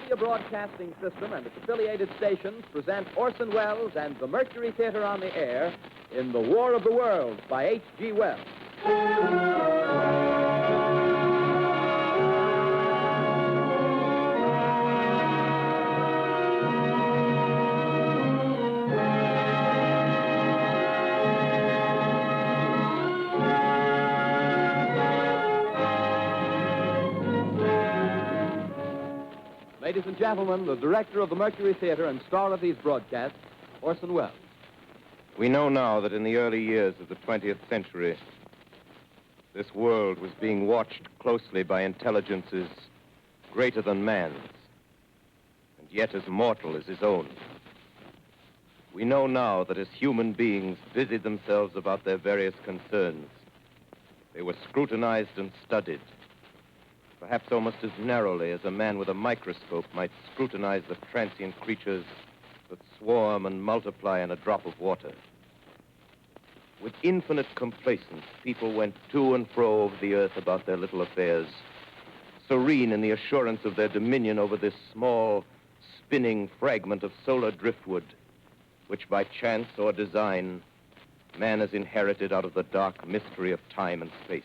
Columbia Broadcasting System and its affiliated stations present Orson Welles and the Mercury Theater on the air in The War of the Worlds by H.G. Wells. Ladies and gentlemen, the director of the Mercury Theater and star of these broadcasts, Orson Welles. We know now that in the early years of the 20th century, this world was being watched closely by intelligences greater than man's, and yet as mortal as his own. We know now that as human beings busied themselves about their various concerns, they were scrutinized and studied, perhaps almost as narrowly as a man with a microscope might scrutinize the transient creatures that swarm and multiply in a drop of water. With infinite complacence, people went to and fro over the earth about their little affairs, serene in the assurance of their dominion over this small, spinning fragment of solar driftwood, which by chance or design, man has inherited out of the dark mystery of time and space.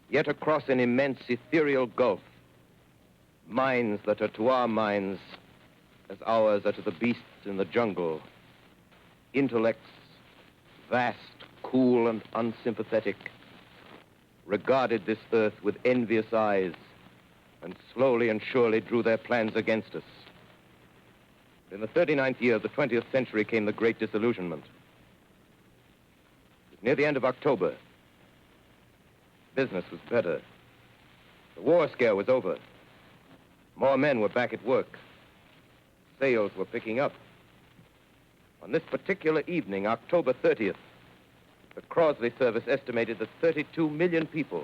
Yet across an immense ethereal gulf, minds that are to our minds as ours are to the beasts in the jungle, intellects vast, cool, and unsympathetic, regarded this earth with envious eyes and slowly and surely drew their plans against us. In the 39th year of the 20th century came the Great Disillusionment. It was near the end of October. Business was better. The war scare was over. More men were back at work. Sales were picking up. On this particular evening, October 30th, the Crosley service estimated that 32 million people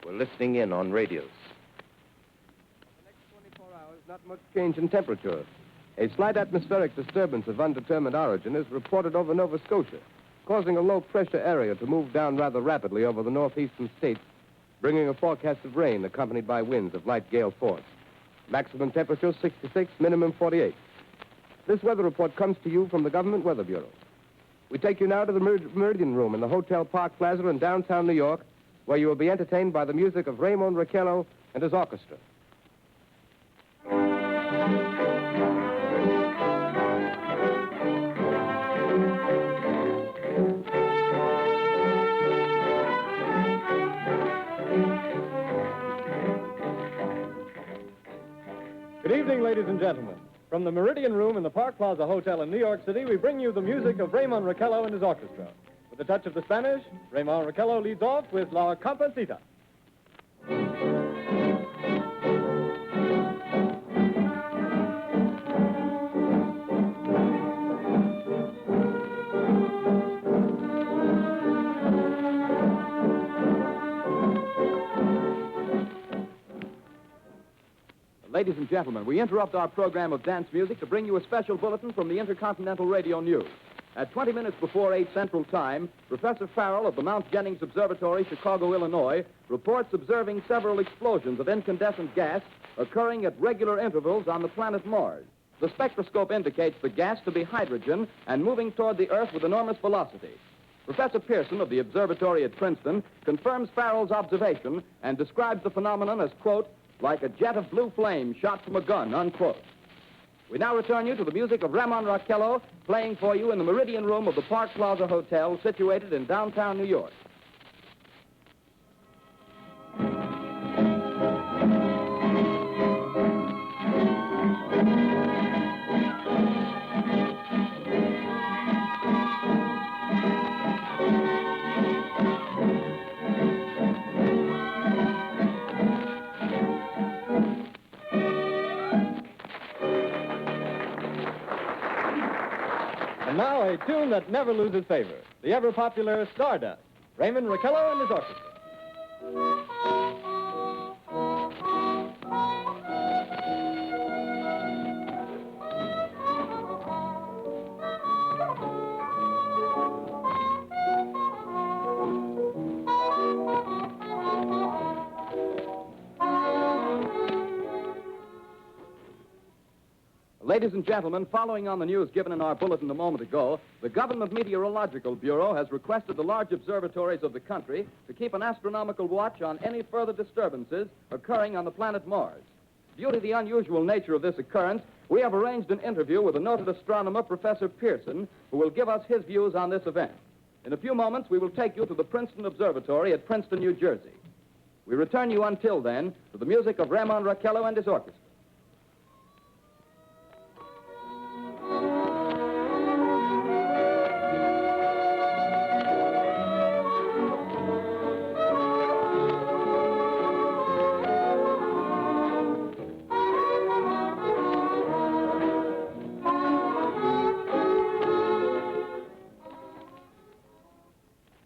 were listening in on radios. For the next 24 hours, not much change in temperature. A slight atmospheric disturbance of undetermined origin is reported over Nova Scotia, causing a low-pressure area to move down rather rapidly over the northeastern states, bringing a forecast of rain accompanied by winds of light gale force. Maximum temperature 66, minimum 48. This weather report comes to you from the Government Weather Bureau. We take you now to the Meridian Room in the Hotel Park Plaza in downtown New York, where you will be entertained by the music of Raymond Raquello and his orchestra. Good evening, ladies and gentlemen. From the Meridian Room in the Park Plaza Hotel in New York City, we bring you the music of Raymond Raquello and his orchestra. With a touch of the Spanish, Raymond Raquello leads off with La Comparsita. Ladies and gentlemen, we interrupt our program of dance music to bring you a special bulletin from the Intercontinental Radio News. At 20 minutes before 8 Central Time, Professor Farrell of the Mount Jennings Observatory, Chicago, Illinois, reports observing several explosions of incandescent gas occurring at regular intervals on the planet Mars. The spectroscope indicates the gas to be hydrogen and moving toward the Earth with enormous velocity. Professor Pearson of the observatory at Princeton confirms Farrell's observation and describes the phenomenon as, quote, like a jet of blue flame shot from a gun, unquote. We now return you to the music of Raymond Raquello, playing for you in the Meridian Room of the Park Plaza Hotel, situated in downtown New York. And now a tune that never loses favor, the ever-popular Stardust, Raymond Raquello and his orchestra. Ladies and gentlemen, following on the news given in our bulletin a moment ago, the Government Meteorological Bureau has requested the large observatories of the country to keep an astronomical watch on any further disturbances occurring on the planet Mars. Due to the unusual nature of this occurrence, we have arranged an interview with the noted astronomer, Professor Pearson, who will give us his views on this event. In a few moments, we will take you to the Princeton Observatory at Princeton, New Jersey. We return you until then to the music of Ramon Raquello and his orchestra.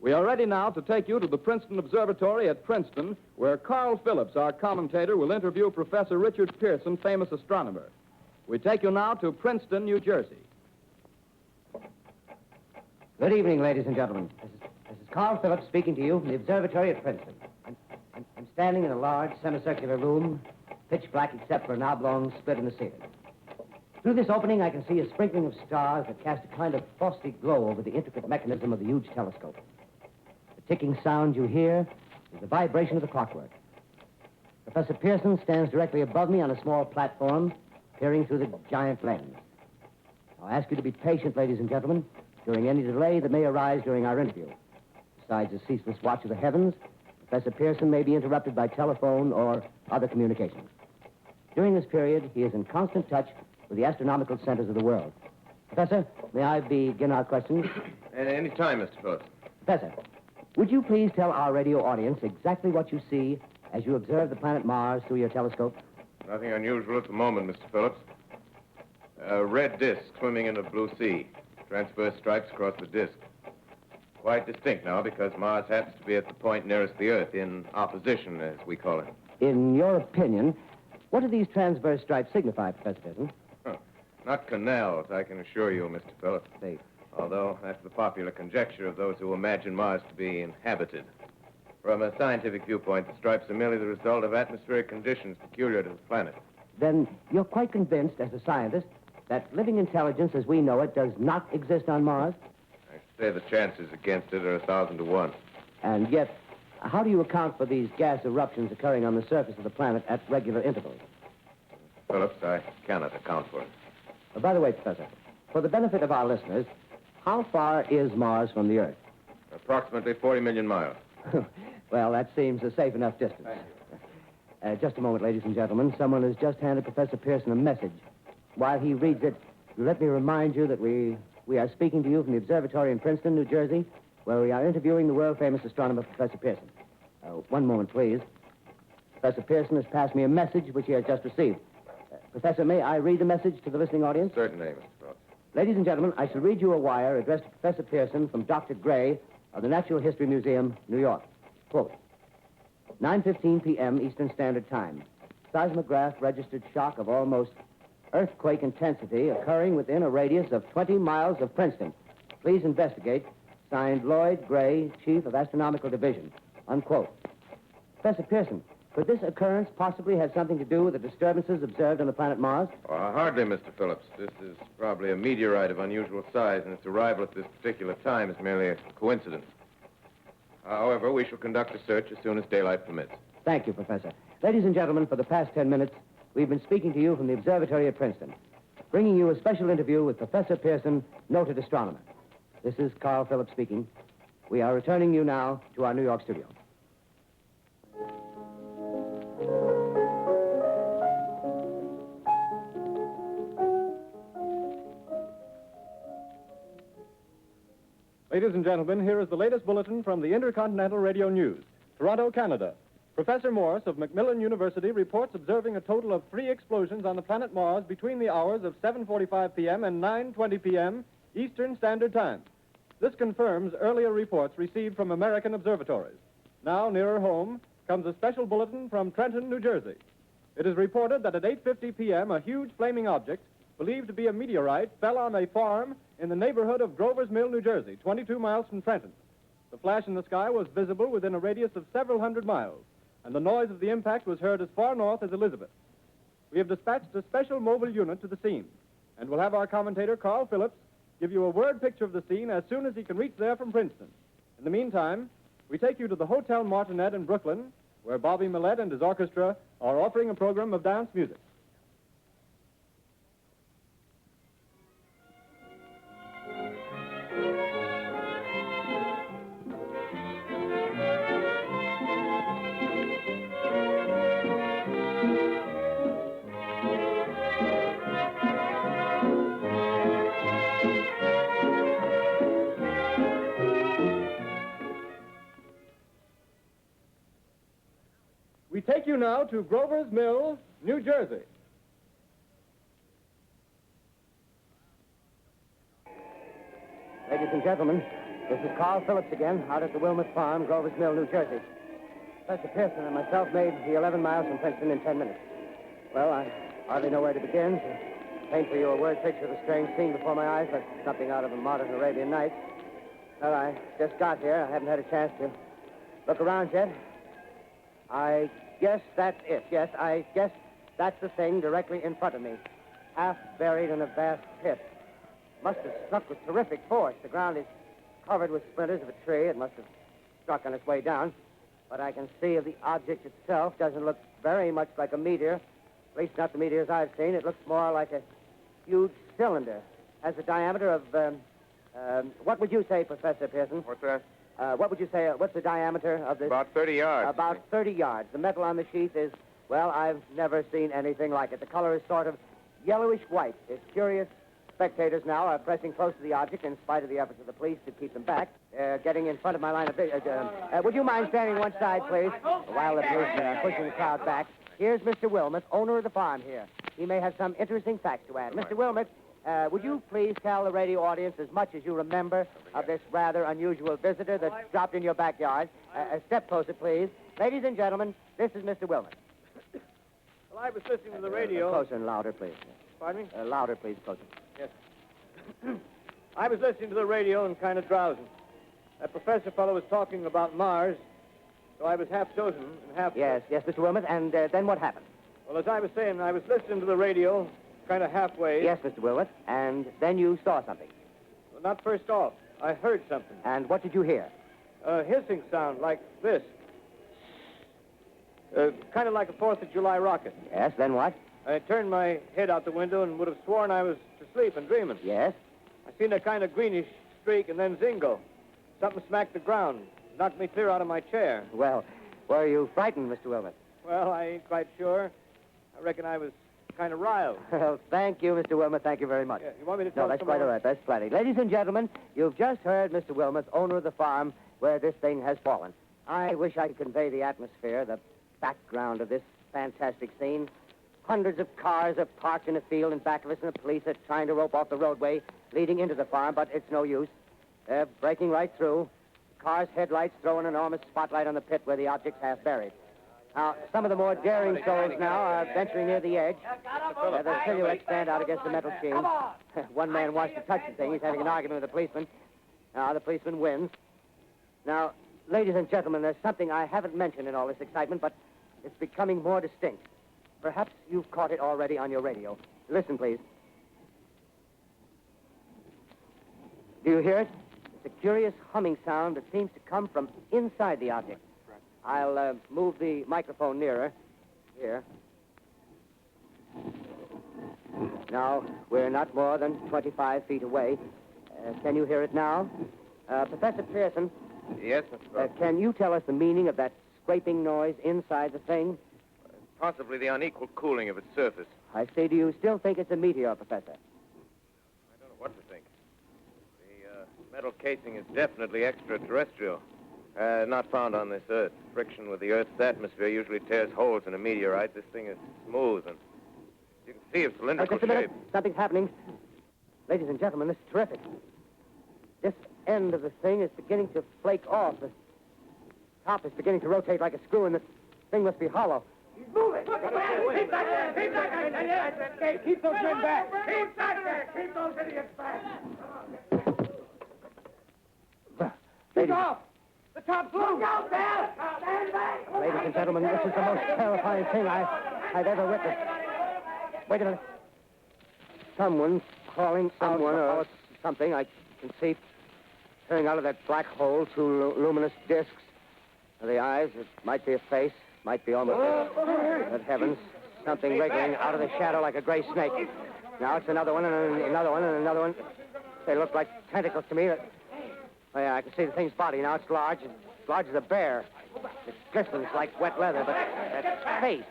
We are ready now to take you to the Princeton Observatory at Princeton, where Carl Phillips, our commentator, will interview Professor Richard Pearson, famous astronomer. We take you now to Princeton, New Jersey. Good evening, ladies and gentlemen. This is Carl Phillips speaking to you from the observatory at Princeton. I'm standing in a large semicircular room, pitch black except for an oblong split in the ceiling. Through this opening, I can see a sprinkling of stars that cast a kind of frosty glow over the intricate mechanism of the huge telescope. The ticking sound you hear is the vibration of the clockwork. Professor Pearson stands directly above me on a small platform, peering through the giant lens. I'll ask you to be patient, ladies and gentlemen, during any delay that may arise during our interview. Besides the ceaseless watch of the heavens, Professor Pearson may be interrupted by telephone or other communications. During this period, he is in constant touch with the astronomical centers of the world. Professor, may I begin our questions? Any time, Mr. Phillips. Professor, would you please tell our radio audience exactly what you see as you observe the planet Mars through your telescope? Nothing unusual at the moment, Mr. Phillips. A red disk swimming in a blue sea. Transverse stripes across the disk. Quite distinct now because Mars happens to be at the point nearest the Earth, in opposition, as we call it. In your opinion, what do these transverse stripes signify, Professor Pearson? Not canals, I can assure you, Mr. Phillips. They... Although that's the popular conjecture of those who imagine Mars to be inhabited. From a scientific viewpoint, the stripes are merely the result of atmospheric conditions peculiar to the planet. Then you're quite convinced, as a scientist, that living intelligence as we know it does not exist on Mars? I should say the chances against it are 1,000 to 1. And yet, how do you account for these gas eruptions occurring on the surface of the planet at regular intervals? Phillips, I cannot account for it. By the way, Professor, for the benefit of our listeners, how far is Mars from the Earth? Approximately 40 million miles. Well, that seems a safe enough distance. Just a moment, ladies and gentlemen. Someone has just handed Professor Pearson a message. While he reads it, let me remind you that we are speaking to you from the observatory in Princeton, New Jersey, where we are interviewing the world-famous astronomer, Professor Pearson. One moment, please. Professor Pearson has passed me a message which he has just received. Professor, may I read the message to the listening audience? Certainly, Mr. Phillips. Ladies and gentlemen, I shall read you a wire addressed to Professor Pearson from Dr. Gray of the Natural History Museum, New York. Quote, 9:15 p.m. Eastern Standard Time. Seismograph registered shock of almost earthquake intensity occurring within a radius of 20 miles of Princeton. Please investigate. Signed, Lloyd Gray, Chief of Astronomical Division. Unquote. Professor Pearson, could this occurrence possibly have something to do with the disturbances observed on the planet Mars? Hardly, Mr. Phillips. This is probably a meteorite of unusual size, and its arrival at this particular time is merely a coincidence. However, we shall conduct a search as soon as daylight permits. Thank you, Professor. Ladies and gentlemen, for the past 10 minutes, we've been speaking to you from the observatory at Princeton, bringing you a special interview with Professor Pearson, noted astronomer. This is Carl Phillips speaking. We are returning you now to our New York studio. Ladies and gentlemen, here is the latest bulletin from the Intercontinental Radio News. Toronto, Canada. Professor Morse of Macmillan University reports observing a total of 3 explosions on the planet Mars between the hours of 7:45 p.m. and 9:20 p.m. Eastern Standard Time. This confirms earlier reports received from American observatories. Now, nearer home, comes a special bulletin from Trenton, New Jersey. It is reported that at 8:50 p.m., a huge flaming object, believed to be a meteorite, fell on a farm in the neighborhood of Grover's Mill, New Jersey, 22 miles from Trenton. The flash in the sky was visible within a radius of several hundred miles, and the noise of the impact was heard as far north as Elizabeth. We have dispatched a special mobile unit to the scene. And we'll have our commentator, Carl Phillips, give you a word picture of the scene as soon as he can reach there from Princeton. In the meantime, we take you to the Hotel Martinet in Brooklyn, where Bobby Millett and his orchestra are offering a program of dance music. We take you now to Grover's Mill, New Jersey. Ladies and gentlemen, this is Carl Phillips again, out at the Wilmot Farm, Grover's Mill, New Jersey. Professor Pearson and myself made the 11 miles from Princeton in 10 minutes. Well, I hardly know where to begin. To paint for you a word picture of a strange scene before my eyes, like something out of a modern Arabian Nights. Well, I just got here. I haven't had a chance to look around yet. I guess that's it. Yes, I guess that's the thing directly in front of me. Half buried in a vast pit. Must have struck with terrific force. The ground is covered with splinters of a tree. It must have struck on its way down. But I can see of the object itself doesn't look very much like a meteor. At least not the meteors I've seen. It looks more like a huge cylinder. Has a diameter of, what would you say, Professor Pearson? What's that? What would you say, what's the diameter of this? About 30 yards. About 30 yards. The metal on the sheath is, well, I've never seen anything like it. The color is sort of yellowish white. It's curious. Spectators now are pressing close to the object in spite of the efforts of the police to keep them back. Getting in front of my line of vision. Would you mind standing one side, please? While the police are pushing the crowd back. Here's Mr. Wilmot, owner of the farm here. He may have some interesting facts to add. Mr. Wilmot, would you please tell the radio audience as much as you remember of this rather unusual visitor that dropped in your backyard? A step closer, please. Ladies and gentlemen, this is Mr. Wilmot. Well, I was listening to the radio. Closer and louder, please. Pardon me? Louder, please, closer. Yes. I was listening to the radio and kind of drowsing. That professor fellow was talking about Mars, so I was half dozing and half... Yes, Mr. Wilmot, and then what happened? Well, as I was saying, I was listening to the radio, kind of halfway. Yes, Mr. Wilmot, and then you saw something. Well, not first off. I heard something. And what did you hear? A hissing sound like this. Kind of like a 4th of July rocket. Yes, then what? I turned my head out the window and would have sworn I was asleep and dreaming. Yes? I seen a kind of greenish streak and then zingo. Something smacked the ground, knocked me clear out of my chair. Well, were you frightened, Mr. Wilmot? Well, I ain't quite sure. I reckon I was kind of riled. Well, thank you, Mr. Wilmot. Thank you very much. Yeah, you want me to tell No, that's some quite more? all right. That's plenty. Ladies and gentlemen, you've just heard Mr. Wilmot, owner of the farm where this thing has fallen. I wish I could convey the atmosphere, the background of this fantastic scene. Hundreds of cars are parked in a field in back of us, and the police are trying to rope off the roadway leading into the farm, but it's no use. They're breaking right through. The car's headlights throw an enormous spotlight on the pit where the object's half buried. Now, some of the more daring souls now are venturing near the edge. The silhouettes stand out against the metal sheen. One man wants to touch the thing. He's having an argument with the policeman. Now, the policeman wins. Now, ladies and gentlemen, there's something I haven't mentioned in all this excitement, but it's becoming more distinct. Perhaps you've caught it already on your radio. Listen, please. Do you hear it? It's a curious humming sound that seems to come from inside the object. I'll move the microphone nearer. Here. Now, we're not more than 25 feet away. Can you hear it now? Professor Pearson. Yes, Mr. Brooks. Can you tell us the meaning of that scraping noise inside the thing? Possibly the unequal cooling of its surface. I say, do you still think it's a meteor, Professor? I don't know what to think. The metal casing is definitely extraterrestrial. Not found on this Earth. Friction with the Earth's atmosphere usually tears holes in a meteorite. This thing is smooth, and you can see its cylindrical Just a minute. shape. Something's happening. Ladies and gentlemen, this is terrific. This end of the thing is beginning to flake off. The top is beginning to rotate like a screw, and the thing must be hollow. He's moving. Keep back there. Keep back there. Keep those men back. Keep back there. Keep those idiots back. Ladies, off. The top's loose. Look out there. Stand back. ladies and gentlemen, this is the most terrifying thing I've ever witnessed. Wait a minute. someone calling someone or something. I can see peering out of that black hole two luminous discs. The eyes, it might be a face, might be almost Good heavens, something wriggling out of the shadow like a gray snake. Now it's another one, and another one, and another one. They look like tentacles to me. Oh, yeah, I can see the thing's body. Now it's large as a bear. It glistens like wet leather, but that face,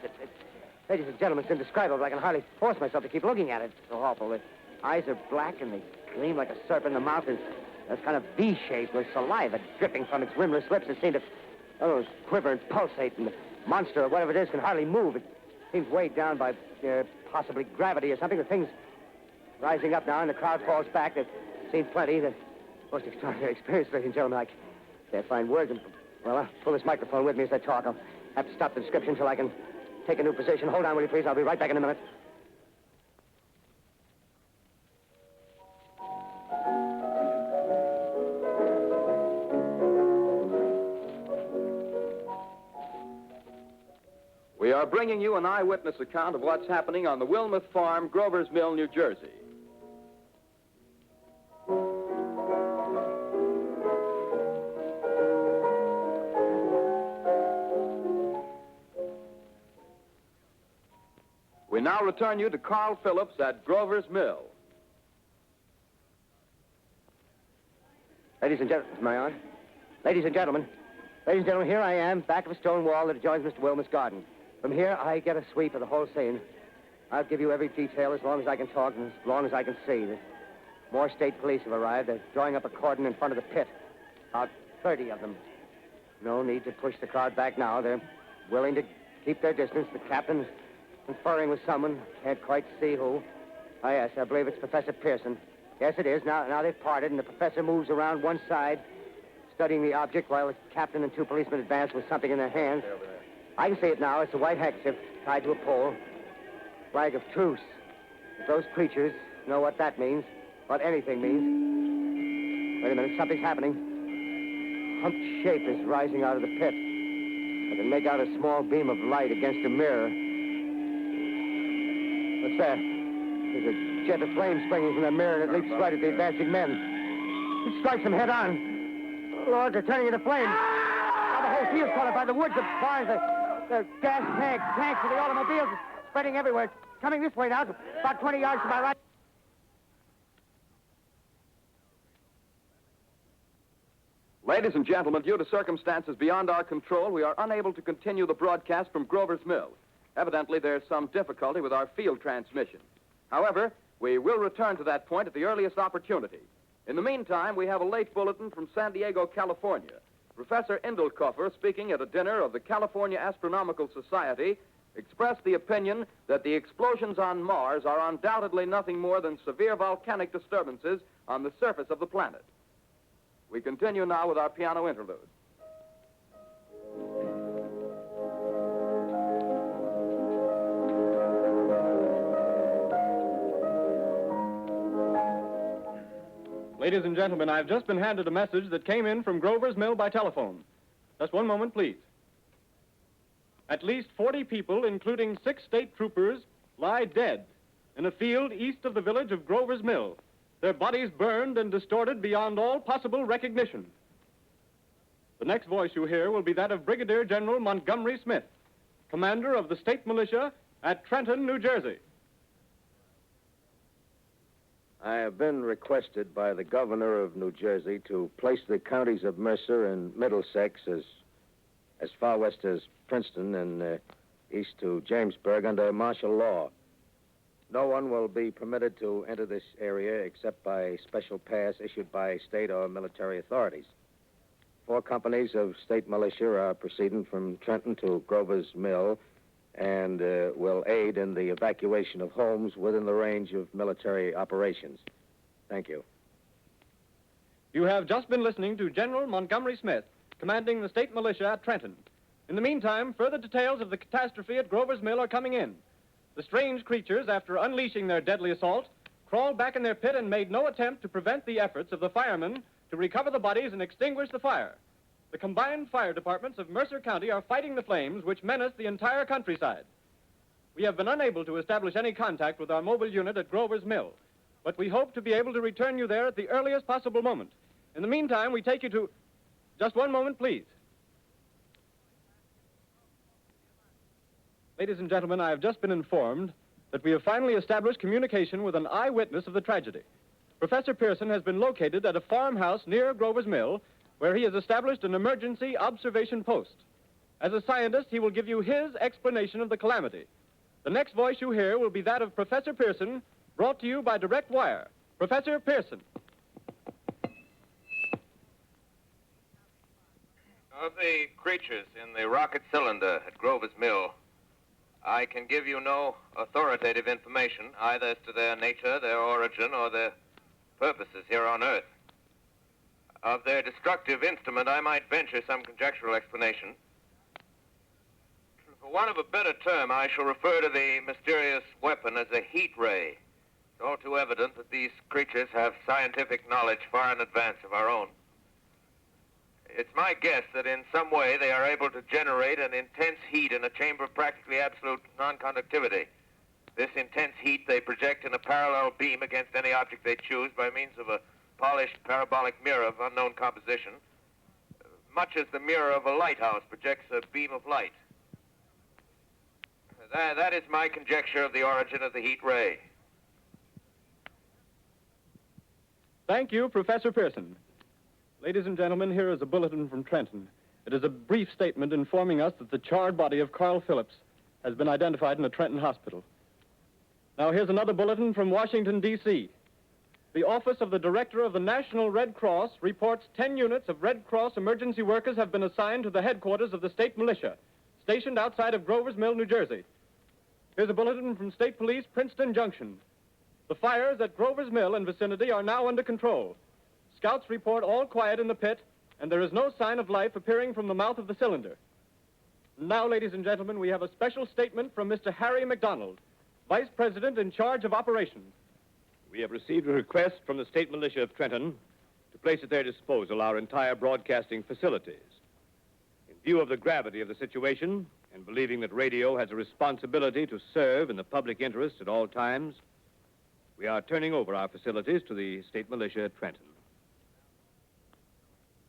ladies and gentlemen, it's indescribable. I can hardly force myself to keep looking at it. It's so awful. The eyes are black, and they gleam like a serpent. The mouth is kind of V-shaped with saliva dripping from its rimless lips. It seems to quiver and pulsate, and the monster, or whatever it is, can hardly move. It seems weighed down by possibly gravity or something. The thing's rising up now, and the crowd falls back. They've seen plenty. The most extraordinary experience, ladies and gentlemen. I can't find words. Well, I'll pull this microphone with me as I talk. I'll have to stop the description until I can take a new position. Hold on, will you, please? I'll be right back in a minute. We are bringing you an eyewitness account of what's happening on the Wilmuth Farm, Grover's Mill, New Jersey. We now return you to Carl Phillips at Grover's Mill. Ladies and gentlemen, am I on? Ladies and gentlemen, here I am, back of a stone wall that adjoins Mr. Wilmuth's garden. From here, I get a sweep of the whole scene. I'll give you every detail as long as I can talk and as long as I can see. More state police have arrived. They're drawing up a cordon in front of the pit. About 30 of them. No need to push the crowd back now. They're willing to keep their distance. The captain's conferring with someone. Can't quite see who. Oh, yes, I believe it's Professor Pearson. Yes, it is. Now they've parted, and the professor moves around one side, studying the object while the captain and two policemen advance with something in their hands. I can see it now. It's a white handkerchief tied to a pole. Flag of truce. If those creatures know what that means, what anything means. Wait a minute, something's happening. Humped shape is rising out of the pit. I can make out a small beam of light against a mirror. What's that? There's a jet of flame springing from the mirror, and it leaps right at the advancing men. It strikes them head on. Lord, they're turning into flames. Now the whole field's caught up by the woods, the barns, the gas tanks of the automobiles spreading everywhere. It's coming this way now, about 20 yards to my right. Ladies and gentlemen, due to circumstances beyond our control, we are unable to continue the broadcast from Grover's Mill. Evidently, there's some difficulty with our field transmission. However, we will return to that point at the earliest opportunity. In the meantime, we have a late bulletin from San Diego, California. Professor Indelkoffer, speaking at a dinner of the California Astronomical Society, expressed the opinion that the explosions on Mars are undoubtedly nothing more than severe volcanic disturbances on the surface of the planet. We continue now with our piano interlude. Ladies and gentlemen, I've just been handed a message that came in from Grover's Mill by telephone. Just one moment, please. At least 40 people, including 6 state troopers, lie dead in a field east of the village of Grover's Mill, their bodies burned and distorted beyond all possible recognition. The next voice you hear will be that of Brigadier General Montgomery Smith, commander of the state militia at Trenton, New Jersey. I have been requested by the governor of New Jersey to place the counties of Mercer and Middlesex as far west as Princeton and east to Jamesburg under martial law. No one will be permitted to enter this area except by special pass issued by state or military authorities. 4 companies of state militia are proceeding from Trenton to Grover's Mill and will aid in the evacuation of homes within the range of military operations. Thank you. You have just been listening to General Montgomery Smith, commanding the state militia at Trenton. In the meantime, further details of the catastrophe at Grover's Mill are coming in. The strange creatures, after unleashing their deadly assault, crawled back in their pit and made no attempt to prevent the efforts of the firemen to recover the bodies and extinguish the fire. The combined fire departments of Mercer County are fighting the flames which menace the entire countryside. We have been unable to establish any contact with our mobile unit at Grover's Mill, but we hope to be able to return you there at the earliest possible moment. In the meantime, we take you to... Just one moment, please. Ladies and gentlemen, I have just been informed that we have finally established communication with an eyewitness of the tragedy. Professor Pearson has been located at a farmhouse near Grover's Mill, where he has established an emergency observation post. As a scientist, he will give you his explanation of the calamity. The next voice you hear will be that of Professor Pearson, brought to you by direct wire. Professor Pearson. Of the creatures in the rocket cylinder at Grover's Mill, I can give you no authoritative information, either as to their nature, their origin, or their purposes here on Earth. Of their destructive instrument, I might venture some conjectural explanation. For want of a better term, I shall refer to the mysterious weapon as a heat ray. It's all too evident that these creatures have scientific knowledge far in advance of our own. It's my guess that in some way they are able to generate an intense heat in a chamber of practically absolute non-conductivity. This intense heat they project in a parallel beam against any object they choose by means of a polished parabolic mirror of unknown composition, much as the mirror of a lighthouse projects a beam of light. That is my conjecture of the origin of the heat ray. Thank you, Professor Pearson. Ladies and gentlemen, here is a bulletin from Trenton. It is a brief statement informing us that the charred body of Carl Phillips has been identified in a Trenton hospital. Now, here's another bulletin from Washington, D.C. The Office of the Director of the National Red Cross reports 10 units of Red Cross emergency workers have been assigned to the headquarters of the state militia, stationed outside of Grover's Mill, New Jersey. Here's a bulletin from State Police, Princeton Junction. The fires at Grover's Mill and vicinity are now under control. Scouts report all quiet in the pit, and there is no sign of life appearing from the mouth of the cylinder. Now, ladies and gentlemen, we have a special statement from Mr. Harry McDonald, Vice President in charge of operations. We have received a request from the state militia of Trenton to place at their disposal our entire broadcasting facilities. In view of the gravity of the situation, and believing that radio has a responsibility to serve in the public interest at all times, we are turning over our facilities to the state militia at Trenton.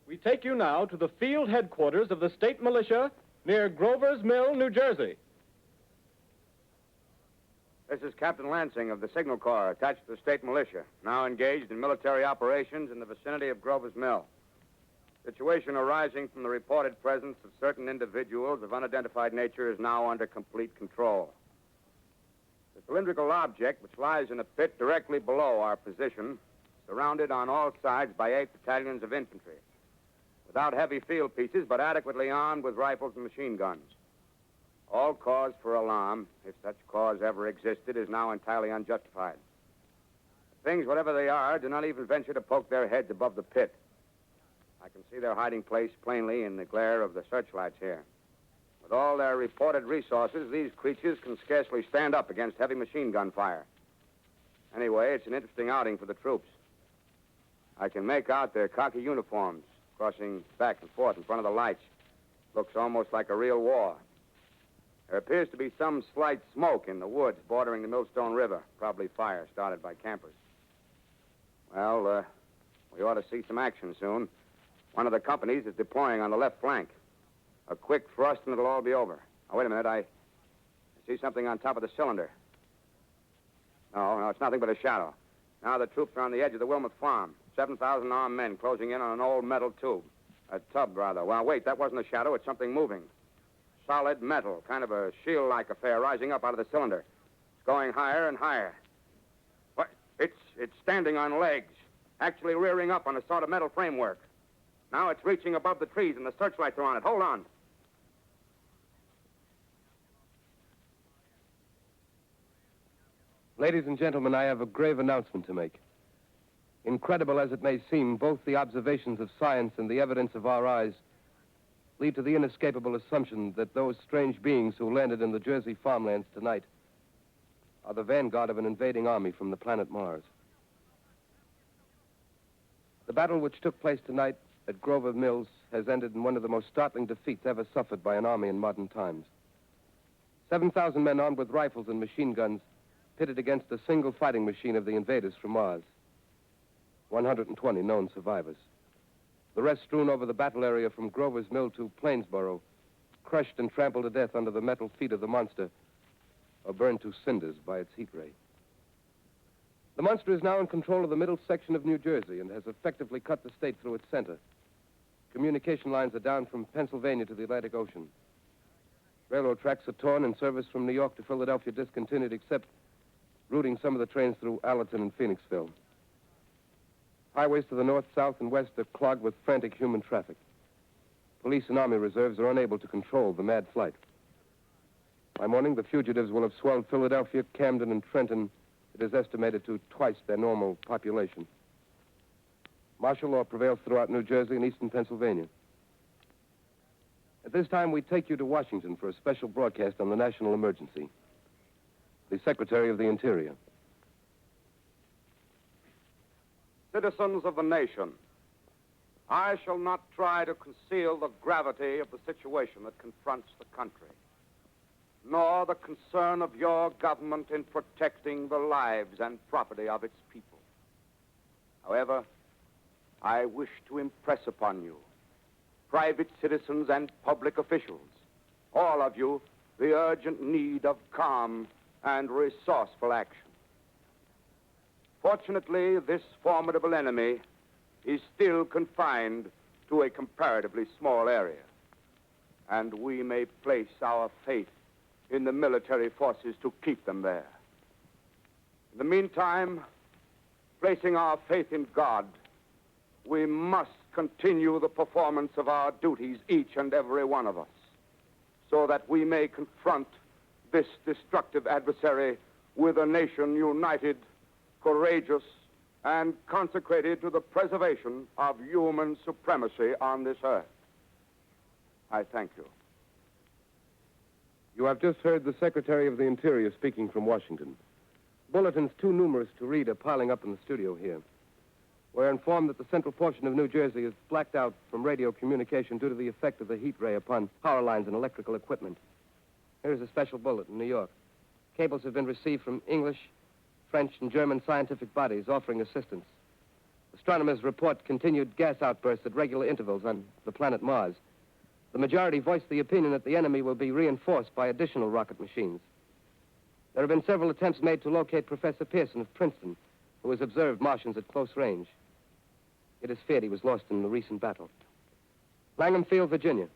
We take you now to the field headquarters of the state militia near Grover's Mill, New Jersey. This is Captain Lansing of the Signal Corps, attached to the state militia, now engaged in military operations in the vicinity of Grover's Mill. Situation arising from the reported presence of certain individuals of unidentified nature is now under complete control. The cylindrical object, which lies in a pit directly below our position, surrounded on all sides by 8 battalions of infantry, without heavy field pieces, but adequately armed with rifles and machine guns. All cause for alarm, if such cause ever existed, is now entirely unjustified. Things, whatever they are, do not even venture to poke their heads above the pit. I can see their hiding place plainly in the glare of the searchlights here. With all their reported resources, these creatures can scarcely stand up against heavy machine gun fire. Anyway, it's an interesting outing for the troops. I can make out their khaki uniforms crossing back and forth in front of the lights. Looks almost like a real war. There appears to be some slight smoke in the woods bordering the Millstone River, probably fire started by campers. Well, we ought to see some action soon. One of the companies is deploying on the left flank. A quick thrust and it'll all be over. Now, wait a minute. I see something on top of the cylinder. No, it's nothing but a shadow. Now the troops are on the edge of the Wilmot farm. 7,000 armed men closing in on an old metal tube. A tub, rather. Well, wait, that wasn't a shadow. It's something moving. Solid metal, kind of a shield-like affair rising up out of the cylinder. It's going higher and higher. What? It's standing on legs, actually rearing up on a sort of metal framework. Now it's reaching above the trees and the searchlights are on it. Hold on. Ladies and gentlemen, I have a grave announcement to make. Incredible as it may seem, both the observations of science and the evidence of our eyes lead to the inescapable assumption that those strange beings who landed in the Jersey farmlands tonight are the vanguard of an invading army from the planet Mars. The battle which took place tonight at Grover Mills has ended in one of the most startling defeats ever suffered by an army in modern times. 7,000 men armed with rifles and machine guns pitted against a single fighting machine of the invaders from Mars. 120 known survivors. The rest strewn over the battle area from Grover's Mill to Plainsboro, crushed and trampled to death under the metal feet of the monster, or burned to cinders by its heat ray. The monster is now in control of the middle section of New Jersey and has effectively cut the state through its center. Communication lines are down from Pennsylvania to the Atlantic Ocean. Railroad tracks are torn and service from New York to Philadelphia discontinued, except routing some of the trains through Allerton and Phoenixville. Highways to the north, south, and west are clogged with frantic human traffic. Police and Army reserves are unable to control the mad flight. By morning, the fugitives will have swelled Philadelphia, Camden, and Trenton. It is estimated to twice their normal population. Martial law prevails throughout New Jersey and eastern Pennsylvania. At this time, we take you to Washington for a special broadcast on the national emergency. The Secretary of the Interior. Citizens of the nation, I shall not try to conceal the gravity of the situation that confronts the country, nor the concern of your government in protecting the lives and property of its people. However, I wish to impress upon you, private citizens and public officials, all of you, the urgent need of calm and resourceful action. Fortunately, this formidable enemy is still confined to a comparatively small area, and we may place our faith in the military forces to keep them there. In the meantime, placing our faith in God, we must continue the performance of our duties, each and every one of us, so that we may confront this destructive adversary with a nation united, courageous, and consecrated to the preservation of human supremacy on this earth. I thank you. You have just heard the Secretary of the Interior speaking from Washington. Bulletins too numerous to read are piling up in the studio here. We're informed that the central portion of New Jersey is blacked out from radio communication due to the effect of the heat ray upon power lines and electrical equipment. Here's a special bulletin, New York. Cables have been received from English, French, and German scientific bodies offering assistance. Astronomers report continued gas outbursts at regular intervals on the planet Mars. The majority voiced the opinion that the enemy will be reinforced by additional rocket machines. There have been several attempts made to locate Professor Pearson of Princeton, who has observed Martians at close range. It is feared he was lost in the recent battle. Langham Field, Virginia.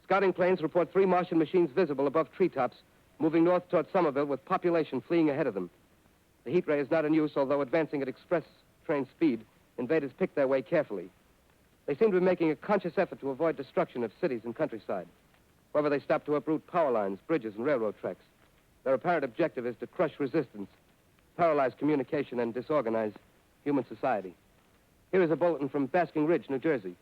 Scouting planes report 3 Martian machines visible above treetops, moving north toward Somerville with population fleeing ahead of them. The heat ray is not in use, although advancing at express train speed, invaders pick their way carefully. They seem to be making a conscious effort to avoid destruction of cities and countryside. However, they stop to uproot power lines, bridges, and railroad tracks. Their apparent objective is to crush resistance, paralyze communication, and disorganize human society. Here is a bulletin from Basking Ridge, New Jersey.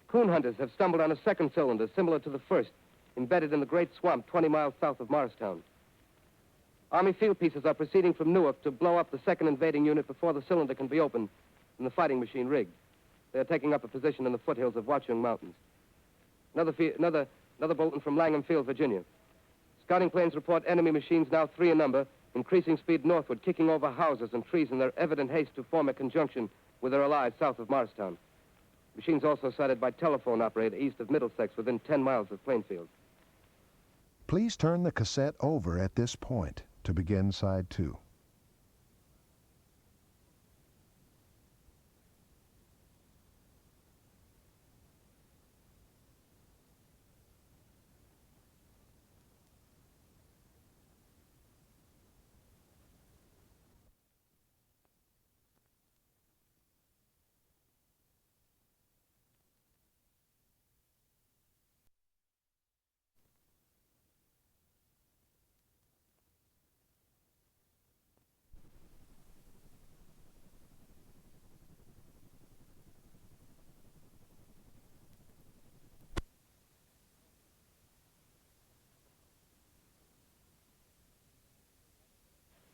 Coon hunters have stumbled on a second cylinder similar to the first, embedded in the great swamp 20 miles south of Morristown. Army field pieces are proceeding from Newark to blow up the second invading unit before the cylinder can be opened and the fighting machine rigged. They are taking up a position in the foothills of Watchung Mountains. Another bulletin from Langham Field, Virginia. Scouting planes report enemy machines, now 3 in number, increasing speed northward, kicking over houses and trees in their evident haste to form a conjunction with their allies south of Morristown. Machines also sighted by telephone operator east of Middlesex, within 10 miles of Plainfield. Please turn the cassette over at this point to begin side 2.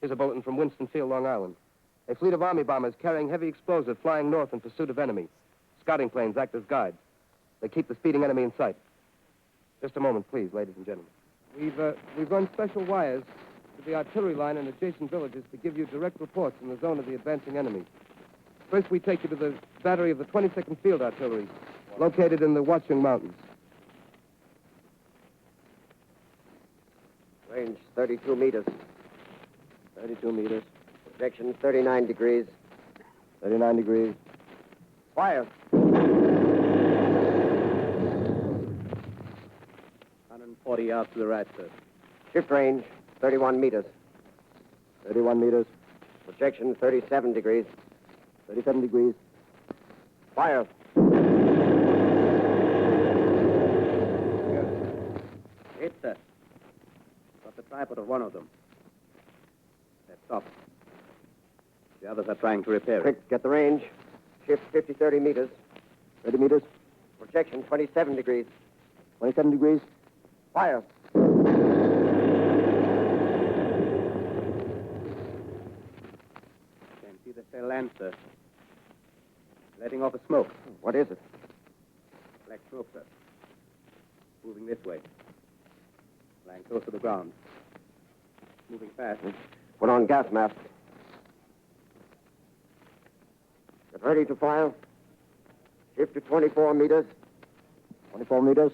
Here's a bulletin from Winston Field, Long Island. A fleet of Army bombers carrying heavy explosive flying north in pursuit of enemy. Scouting planes act as guides. They keep the speeding enemy in sight. Just a moment, please, ladies and gentlemen. We've run special wires to the artillery line in adjacent villages to give you direct reports in the zone of the advancing enemy. First, we take you to the battery of the 22nd Field Artillery, located in the Watchung Mountains. Range 32 meters. 32 meters. Projection 39 degrees. 39 degrees. Fire. 140 yards to the right, sir. Shift range 31 meters. 31 meters. Projection 37 degrees. 37 degrees. Fire. Hit, sir. Got the tripod of one of them. They're stopped. The others are trying to repair it. Quick, get the range. Shift 30 meters. 30 meters. Projection 27 degrees. 27 degrees. Fire. Can't see the cell land, sir. Letting off a smoke. What is it? Black smoke, sir. Moving this way. Lying close to the ground. Moving fast. Put on gas mask. Get ready to fire. Shift to 24 meters. 24 meters.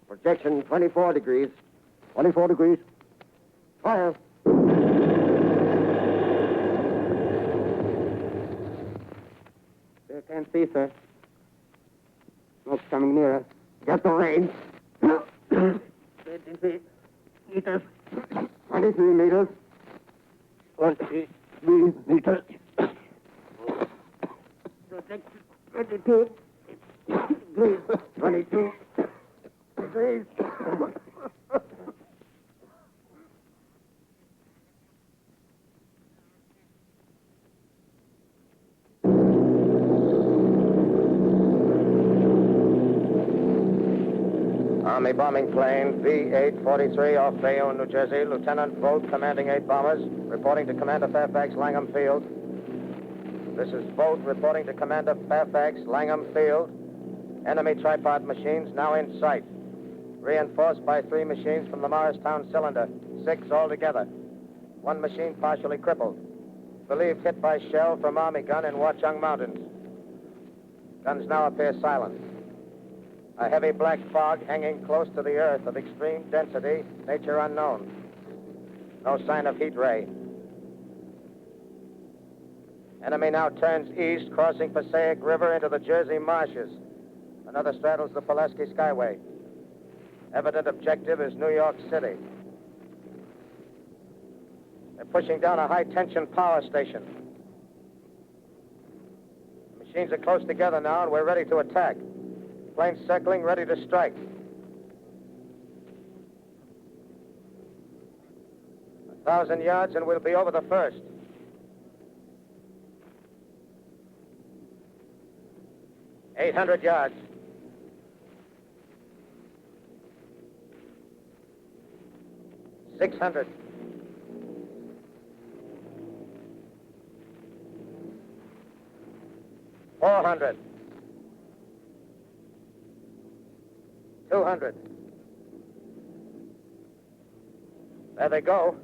Projection 24 degrees. 24 degrees. Fire. They can't see, sir. Smoke's coming nearer. Get the range. 23 meters. 23 meters. 23 meters. Projection 22 degrees. 22 degrees. Army bombing plane V-843 off Bayonne, New Jersey. Lieutenant Vogt, commanding 8 bombers, reporting to Commander Fairfax, Langham Field. This is Vogt reporting to Commander Fairfax, Langham Field. Enemy tripod machines now in sight. Reinforced by 3 machines from the Morristown cylinder. 6 altogether. 1 machine partially crippled. Believed hit by shell from Army gun in Watchung Mountains. Guns now appear silent. A heavy black fog hanging close to the earth of extreme density, nature unknown. No sign of heat ray. Enemy now turns east, crossing Passaic River into the Jersey marshes. Another straddles the Pulaski Skyway. Evident objective is New York City. They're pushing down a high-tension power station. The machines are close together now, and we're ready to attack. Planes circling, ready to strike. 1,000 yards, and we'll be over the first. Eight 800 yards. 600. 400. 200. There they go.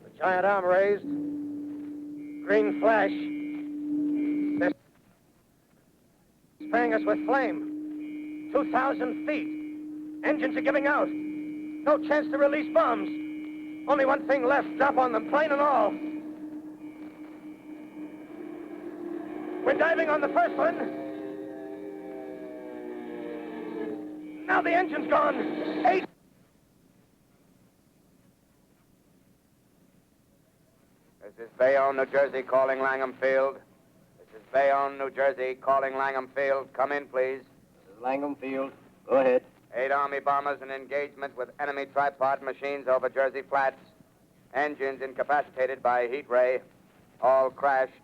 The giant arm raised. Green flash. They're spraying us with flame. 2,000 feet. Engines are giving out. No chance to release bombs. Only one thing left. Drop on them, plane and all. We're diving on the first one. Now the engine's gone. 8. This is Bayonne, New Jersey, calling Langham Field. This is Bayonne, New Jersey, calling Langham Field. Come in, please. This is Langham Field. Go ahead. 8 Army bombers in engagement with enemy tripod machines over Jersey Flats. Engines incapacitated by heat ray. All crashed.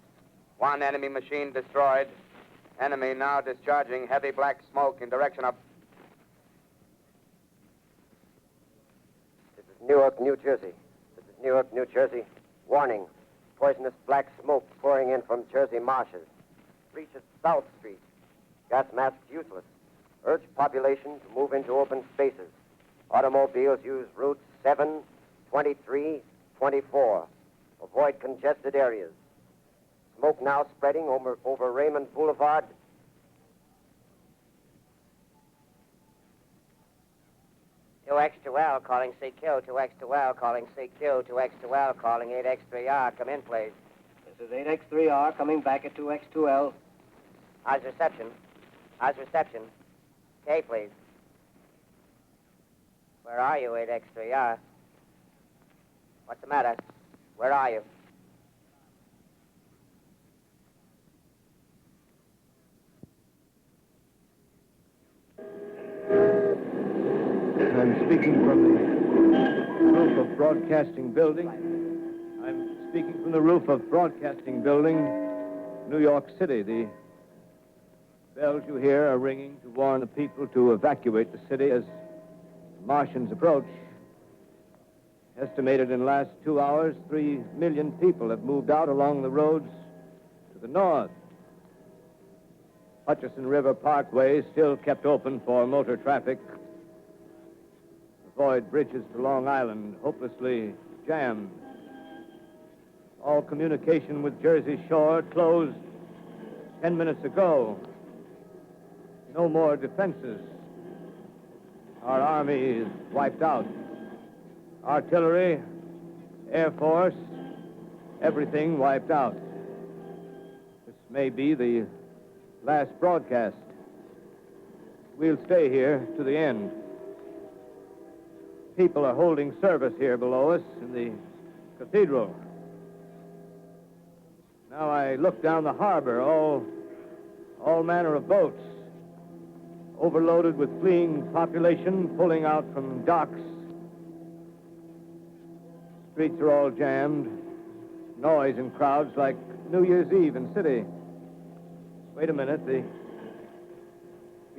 1 enemy machine destroyed. Enemy now discharging heavy black smoke in direction of... This is Newark, New Jersey. This is Newark, New Jersey. Warning. Poisonous black smoke pouring in from Jersey marshes. Reaches South Street. Gas masks useless. Urge population to move into open spaces. Automobiles use routes 7, 23, 24. Avoid congested areas. Smoke now spreading over Raymond Boulevard. X2L calling CQ, 2X2L calling CQ, 2X2L calling 8X3R. Come in, please. This is 8X3R coming back at 2X2L. How's reception? How's reception? K, please. Where are you, 8X3R? What's the matter? Where are you? I'm speaking from the roof of Broadcasting Building. I'm speaking from the roof of Broadcasting Building, New York City. The bells you hear are ringing to warn the people to evacuate the city as the Martians approach. Estimated in the last 2 hours, 3 million people have moved out along the roads to the north. Hutchison River Parkway is still kept open for motor traffic. Avoid bridges to Long Island, hopelessly jammed. All communication with Jersey Shore closed 10 minutes ago. No more defenses. Our army is wiped out. Artillery, Air Force, everything wiped out. This may be the last broadcast. We'll stay here to the end. People are holding service here below us in the cathedral. Now I look down the harbor, all manner of boats, overloaded with fleeing population pulling out from docks. Streets are all jammed. Noise and crowds like New Year's Eve in city. Wait a minute. The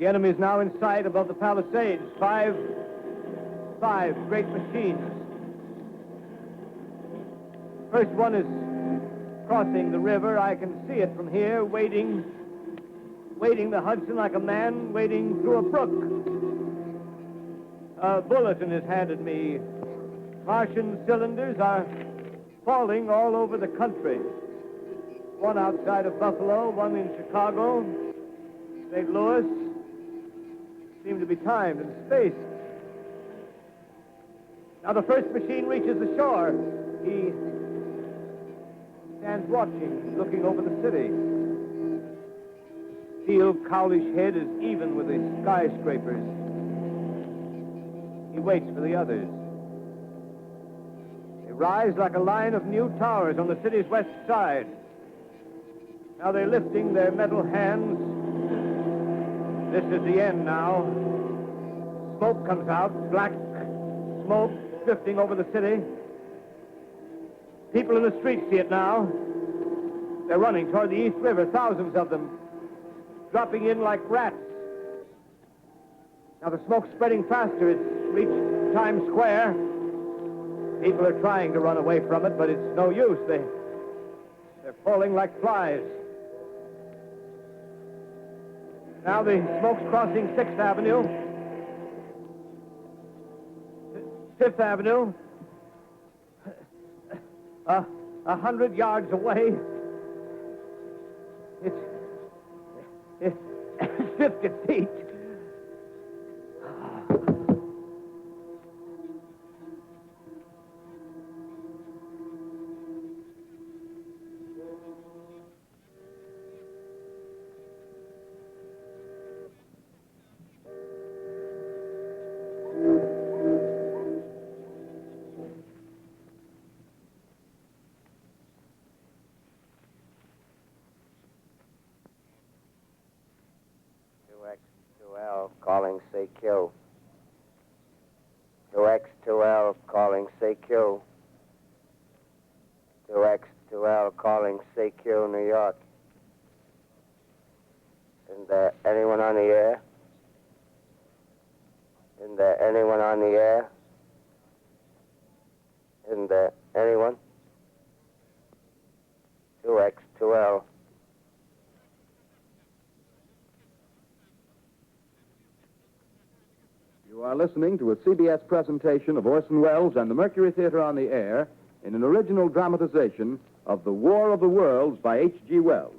enemy is now in sight above the Palisades. Five great machines. First one is crossing the river. I can see it from here, wading the Hudson like a man wading through a brook. A bulletin is handed me. Martian cylinders are falling all over the country. One outside of Buffalo, one in Chicago, St. Louis. Seem to be timed and spaced. Now the first machine reaches the shore. He stands watching, looking over the city. Steel cowlish head is even with the skyscrapers. He waits for the others. They rise like a line of new towers on the city's west side. Now they're lifting their metal hands. This is the end now. Smoke comes out, black smoke drifting over the city. People in the streets see it now. They're running toward the East River, thousands of them, dropping in like rats. Now the smoke's spreading faster. It's reached Times Square. People are trying to run away from it, but it's no use. They're falling like flies. Now the smoke's crossing 6th Avenue. 5th Avenue. 100 yards away. It's 50 feet. Calling CQ. 2X2L calling CQ. 2X2L calling CQ, New York. Isn't there anyone on the air? Isn't there anyone on the air? Isn't there anyone? 2X2L. You You are listening to a CBS presentation of Orson Welles and the Mercury Theater on the Air in an original dramatization of The War of the Worlds by H.G. Wells.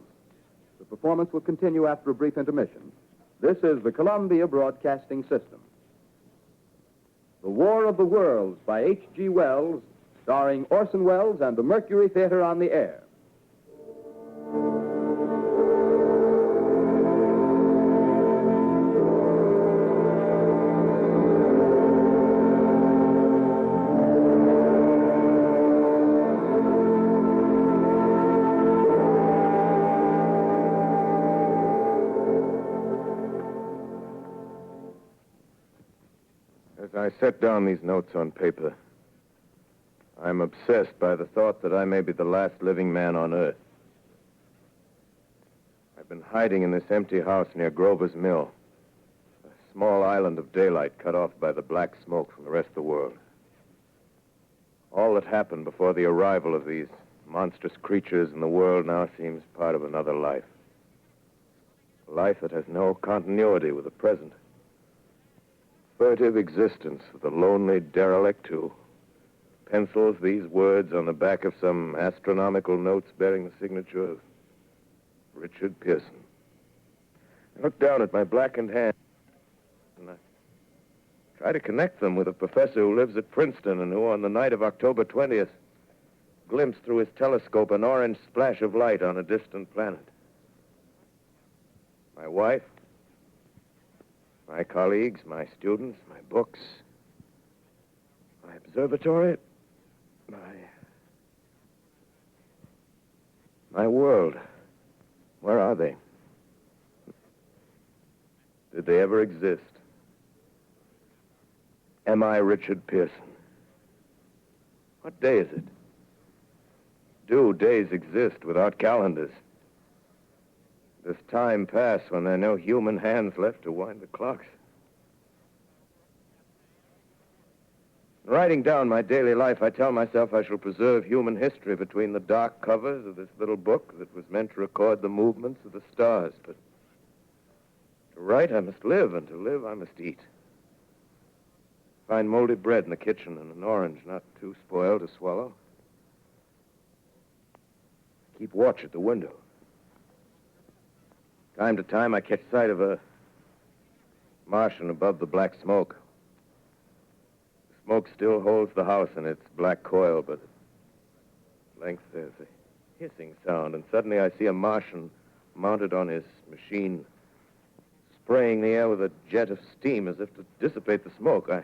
The performance will continue after a brief intermission. This is the Columbia Broadcasting System. The War of the Worlds by H.G. Wells, starring Orson Welles and the Mercury Theater on the Air. As I set down these notes on paper, I'm obsessed by the thought that I may be the last living man on Earth. I've been hiding in this empty house near Grover's Mill, a small island of daylight cut off by the black smoke from the rest of the world. All that happened before the arrival of these monstrous creatures in the world now seems part of another life. A life that has no continuity with the present. Furtive existence of the lonely derelict who pencils these words on the back of some astronomical notes bearing the signature of Richard Pearson. I look down at my blackened hand and I try to connect them with a professor who lives at Princeton and who, on the night of October 20th, glimpsed through his telescope an orange splash of light on a distant planet. My wife, my colleagues, my students, my books, my observatory, my world. Where are they? Did they ever exist? Am I Richard Pearson? What day is it? Do days exist without calendars? Does time pass when there are no human hands left to wind the clocks? In writing down my daily life, I tell myself I shall preserve human history between the dark covers of this little book that was meant to record the movements of the stars. But to write, I must live, and to live, I must eat. Find moldy bread in the kitchen and an orange not too spoiled to swallow. Keep watch at the window. Time to time, I catch sight of a Martian above the black smoke. The smoke still holds the house in its black coil, but at length there's a hissing sound, and suddenly I see a Martian mounted on his machine, spraying the air with a jet of steam as if to dissipate the smoke. I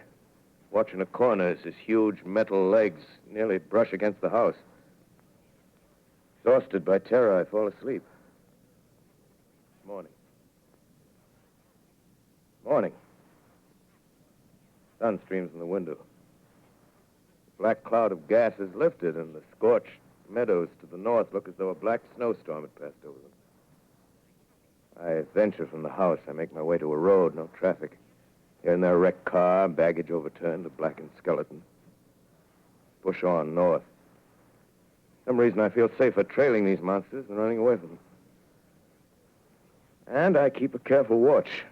watch in a corner as his huge metal legs nearly brush against the house. Exhausted by terror, I fall asleep. Morning. Sun streams in the window. The black cloud of gas is lifted, and the scorched meadows to the north look as though a black snowstorm had passed over them. I venture from the house. I make my way to a road, no traffic. Here and there, a wrecked car, baggage overturned, a blackened skeleton. Push on north. For some reason, I feel safer trailing these monsters than running away from them. And I keep a careful watch.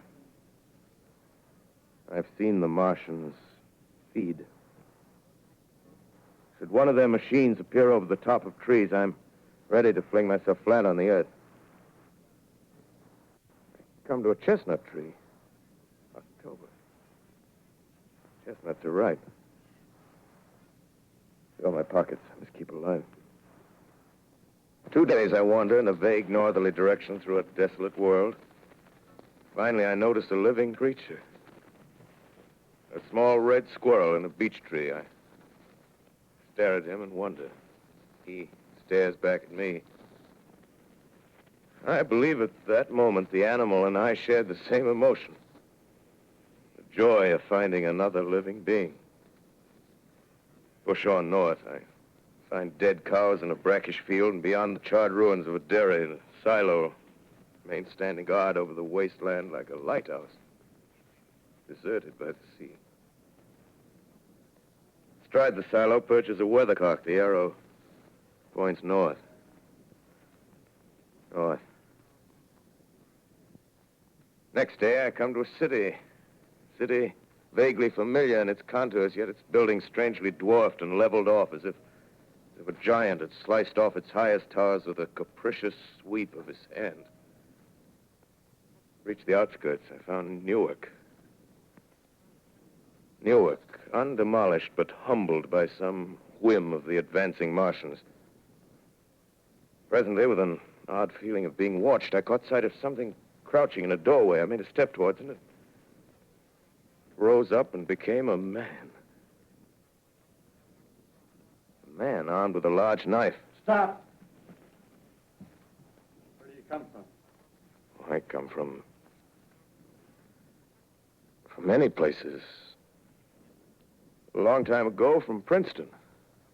I've seen the Martians feed. Should one of their machines appear over the top of trees, I'm ready to fling myself flat on the earth. I come to a chestnut tree. October. Chestnuts are ripe. Fill my pockets. I must keep alive. 2 days I wander in a vague northerly direction through a desolate world. Finally, I notice a living creature. A small red squirrel in a beech tree. I stare at him and wonder. He stares back at me. I believe at that moment the animal and I shared the same emotion. The joy of finding another living being. Push on north. I find dead cows in a brackish field, and beyond the charred ruins of a dairy, the silo remains standing guard over the wasteland like a lighthouse, deserted by the sea. Astride the silo perches a weathercock. The arrow points north. North. Next day, I come to a city vaguely familiar in its contours, yet its building strangely dwarfed and leveled off as if a giant had sliced off its highest towers with a capricious sweep of his hand. Reached the outskirts, I found Newark. Newark, undemolished but humbled by some whim of the advancing Martians. Presently, with an odd feeling of being watched, I caught sight of something crouching in a doorway. I made a step towards it, and it rose up and became a man. A man armed with a large knife. Stop! Where do you come from? I come from many places. A long time ago, from Princeton.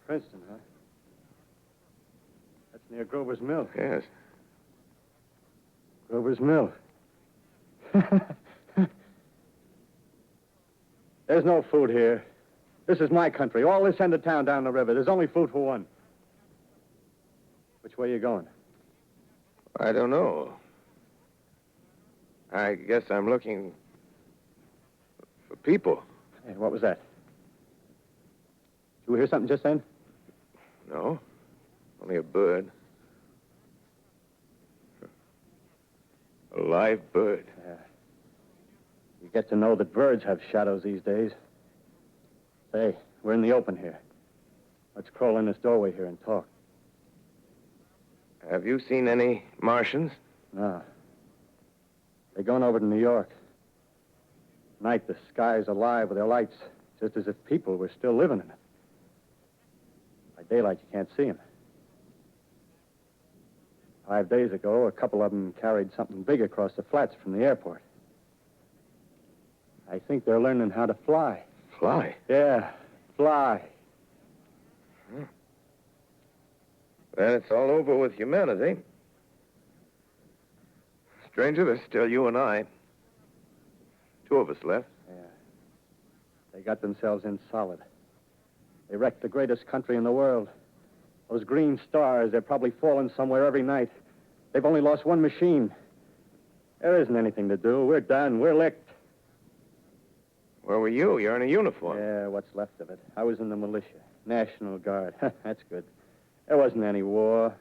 Princeton, huh? That's near Grover's Mill. Yes. Grover's Mill. There's no food here. This is my country. All this end of town down the river. There's only food for one. Which way are you going? I don't know. I guess I'm looking for people. Hey, what was that? Did you hear something just then? No. Only a bird. A live bird. Yeah. You get to know that birds have shadows these days. Say, we're in the open here. Let's crawl in this doorway here and talk. Have you seen any Martians? No. They're going over to New York. Night, the sky's alive with their lights, just as if people were still living in it. By daylight, you can't see them. 5 days ago, a couple of them carried something big across the flats from the airport. I think they're learning how to fly. Fly? Yeah, fly. Then it's all over with humanity. Stranger, there's still you and I. 2 of us left. Yeah. They got themselves in solid. They wrecked the greatest country in the world. Those green stars, they're probably falling somewhere every night. They've only lost one machine. There isn't anything to do. We're done. We're licked. Where were you? You're in a uniform. Yeah, what's left of it. I was in the militia. National Guard. That's good. There wasn't any war.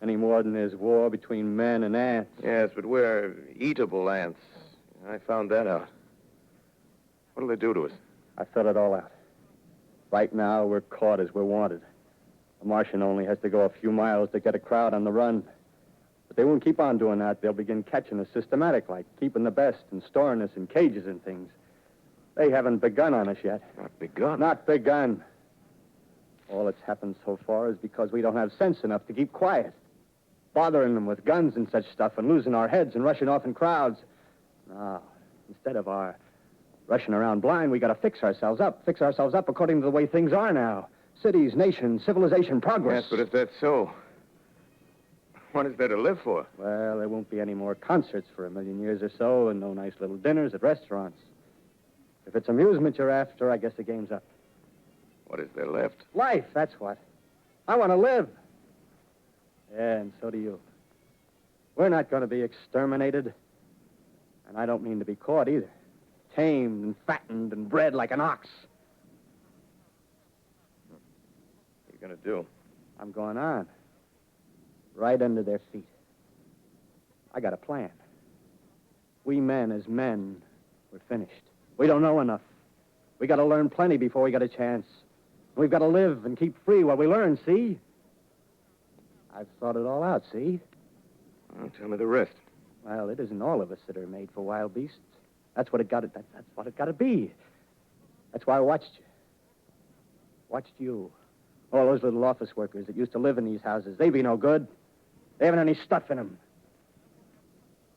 Any more than there's war between men and ants. Yes, but we're eatable ants. I found that out. What'll they do to us? I thought it all out. Right now, we're caught as we're wanted. A Martian only has to go a few miles to get a crowd on the run. But they won't keep on doing that. They'll begin catching us systematic, like keeping the best and storing us in cages and things. They haven't begun on us yet. Not begun? Not begun. All that's happened so far is because we don't have sense enough to keep quiet. Bothering them with guns and such stuff and losing our heads and rushing off in crowds. No, instead of our rushing around blind, we got to fix ourselves up according to the way things are now. Cities, nations, civilization, progress. Yes, but if that's so, what is there to live for? Well, there won't be any more concerts for 1,000,000 years or so and no nice little dinners at restaurants. If it's amusement you're after, I guess the game's up. What is there left? Life, that's what. I want to live. Yeah, and so do you. We're not going to be exterminated. And I don't mean to be caught either. Tamed and fattened and bred like an ox. What are you going to do? I'm going on. Right under their feet. I got a plan. We men as men, we're finished. We don't know enough. We got to learn plenty before we get a chance. We've got to live and keep free while we learn, see? I've thought it all out, see? Well, tell me the rest. Well, it isn't all of us that are made for wild beasts. That's what it got to. That's what it got to be. That's why I watched you. Watched you. All those little office workers that used to live in these houses. They be no good. They haven't any stuff in them.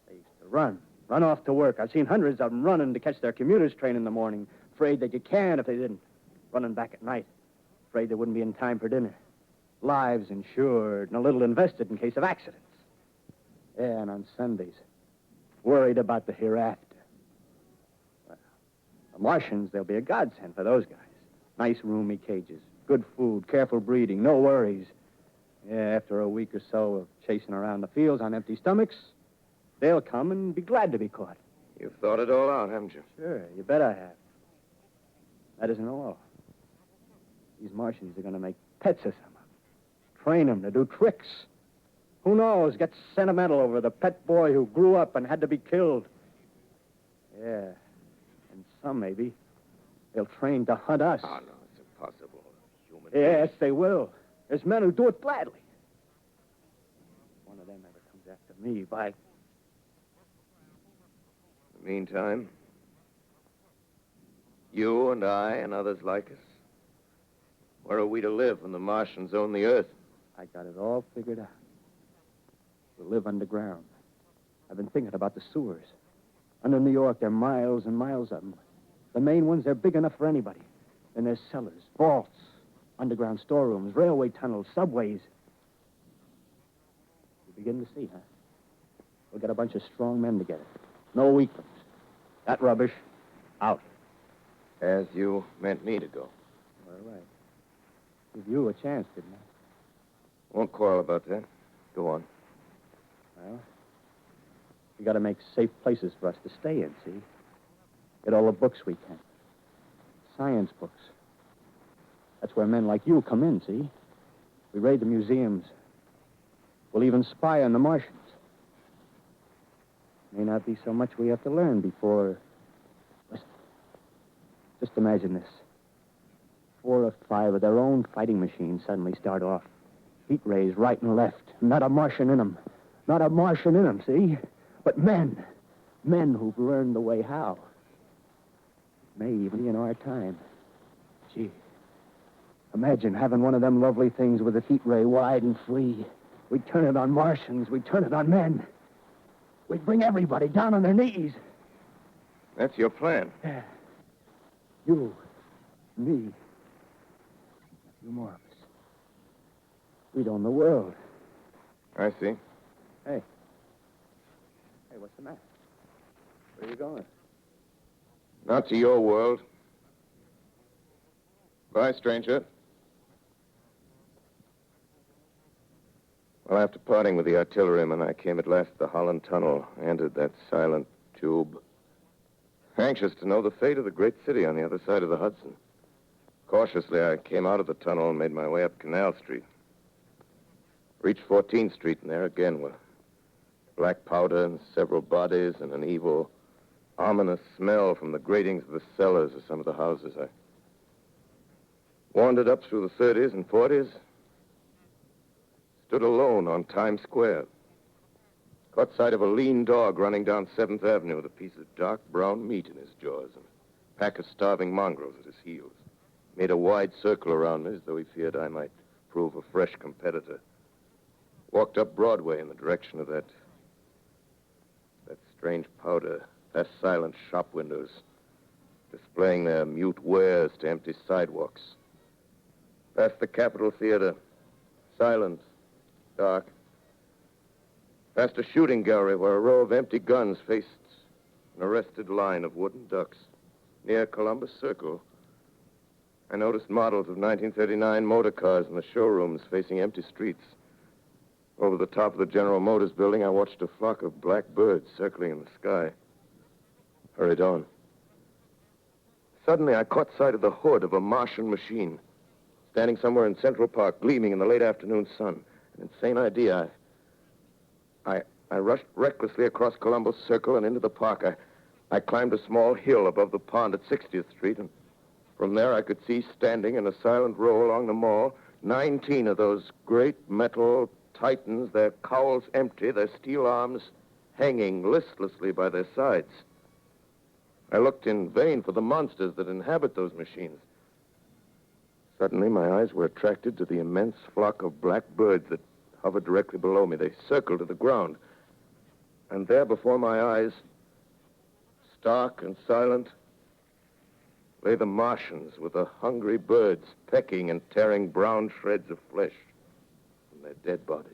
They used to run off to work. I've seen hundreds of them running to catch their commuter's train in the morning, afraid that you can if they didn't. Running back at night, afraid they wouldn't be in time for dinner. Lives insured and a little invested in case of accidents. Yeah, and on Sundays, worried about the hereafter. Well, the Martians, they'll be a godsend for those guys. Nice, roomy cages, good food, careful breeding, no worries. Yeah, after a week or so of chasing around the fields on empty stomachs, they'll come and be glad to be caught. You've thought it all out, haven't you? Sure, you bet I have. That isn't all. These Martians are going to make pets of some of them. Train them to do tricks. Who knows? Get sentimental over the pet boy who grew up and had to be killed. Yeah. And some, maybe, they'll train to hunt us. Oh, no, it's impossible. Human Yes, they will. There's men who do it gladly. If one of them ever comes after me, by... In the meantime, you and I and others like us, where are we to live when the Martians own the Earth? I got it all figured out. We'll live underground. I've been thinking about the sewers. Under New York, there are miles and miles of them. The main ones, they're big enough for anybody. Then there's cellars, vaults, underground storerooms, railway tunnels, subways. You begin to see, huh? We'll get a bunch of strong men together. No weaklings. That rubbish, out. As you meant me to go. All right. Give you a chance, didn't I? Won't quarrel about that. Go on. Well, we got to make safe places for us to stay in, see? Get all the books we can. Science books. That's where men like you come in, see? We raid the museums. We'll even spy on the Martians. May not be so much we have to learn before... Listen. Just imagine this. 4 or 5 of their own fighting machines suddenly start off. Heat rays right and left. Not a Martian in them. Not a Martian in them, see? But men. Men who've learned the way how. May even be in our time. Gee. Imagine having one of them lovely things with a heat ray wide and free. We'd turn it on Martians. We'd turn it on men. We'd bring everybody down on their knees. That's your plan. Yeah. You. Me. A few more of us. We'd own the world. I see. Hey. Hey, what's the matter? Where are you going? Not to your world. Bye, stranger. Well, after parting with the artilleryman, I came at last to the Holland Tunnel, entered that silent tube. Anxious to know the fate of the great city on the other side of the Hudson. Cautiously, I came out of the tunnel and made my way up Canal Street. Reached 14th Street, and there again were black powder and several bodies and an evil, ominous smell from the gratings of the cellars of some of the houses. I wandered up through the 30s and 40s, stood alone on Times Square, caught sight of a lean dog running down 7th Avenue with a piece of dark brown meat in his jaws and a pack of starving mongrels at his heels. Made a wide circle around me as though he feared I might prove a fresh competitor. Walked up Broadway in the direction of that strange powder, past silent shop windows, displaying their mute wares to empty sidewalks. Past the Capitol Theater, silent, dark. Past a shooting gallery where a row of empty guns faced an arrested line of wooden ducks. Near Columbus Circle, I noticed models of 1939 motor cars in the showrooms facing empty streets. Over the top of the General Motors building, I watched a flock of black birds circling in the sky. Hurried on. Suddenly, I caught sight of the hood of a Martian machine, standing somewhere in Central Park, gleaming in the late afternoon sun. An insane idea. I rushed recklessly across Columbus Circle and into the park. I climbed a small hill above the pond at 60th Street, and from there I could see, standing in a silent row along the mall, 19 of those great metal Titans, their cowls empty, their steel arms hanging listlessly by their sides. I looked in vain for the monsters that inhabit those machines. Suddenly, my eyes were attracted to the immense flock of black birds that hovered directly below me. They circled to the ground. And there before my eyes, stark and silent, lay the Martians with the hungry birds pecking and tearing brown shreds of flesh from their dead bodies.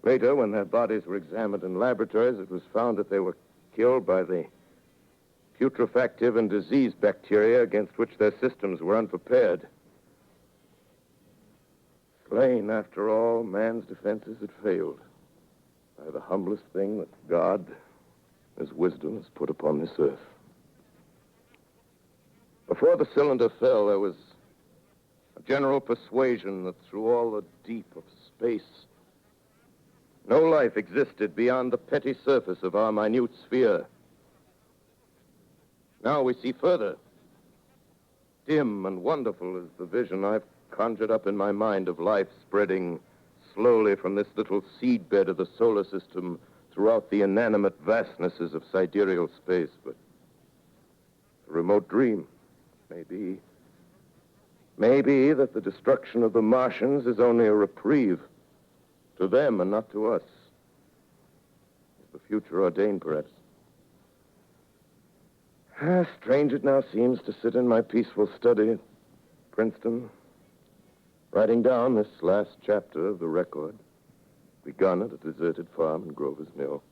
Later, when their bodies were examined in laboratories, it was found that they were killed by the putrefactive and disease bacteria against which their systems were unprepared. Slain, after all, man's defenses had failed by the humblest thing that God, His wisdom, has put upon this earth. Before the cylinder fell, there was a general persuasion that through all the deep of space, no life existed beyond the petty surface of our minute sphere. Now we see further. Dim and wonderful is the vision I've conjured up in my mind of life spreading slowly from this little seedbed of the solar system throughout the inanimate vastnesses of sidereal space. But a remote dream, maybe. Maybe that the destruction of the Martians is only a reprieve to them and not to us. Is the future ordained, perhaps? Strange it now seems to sit in my peaceful study at Princeton, writing down this last chapter of the record, begun at a deserted farm in Grover's Mill.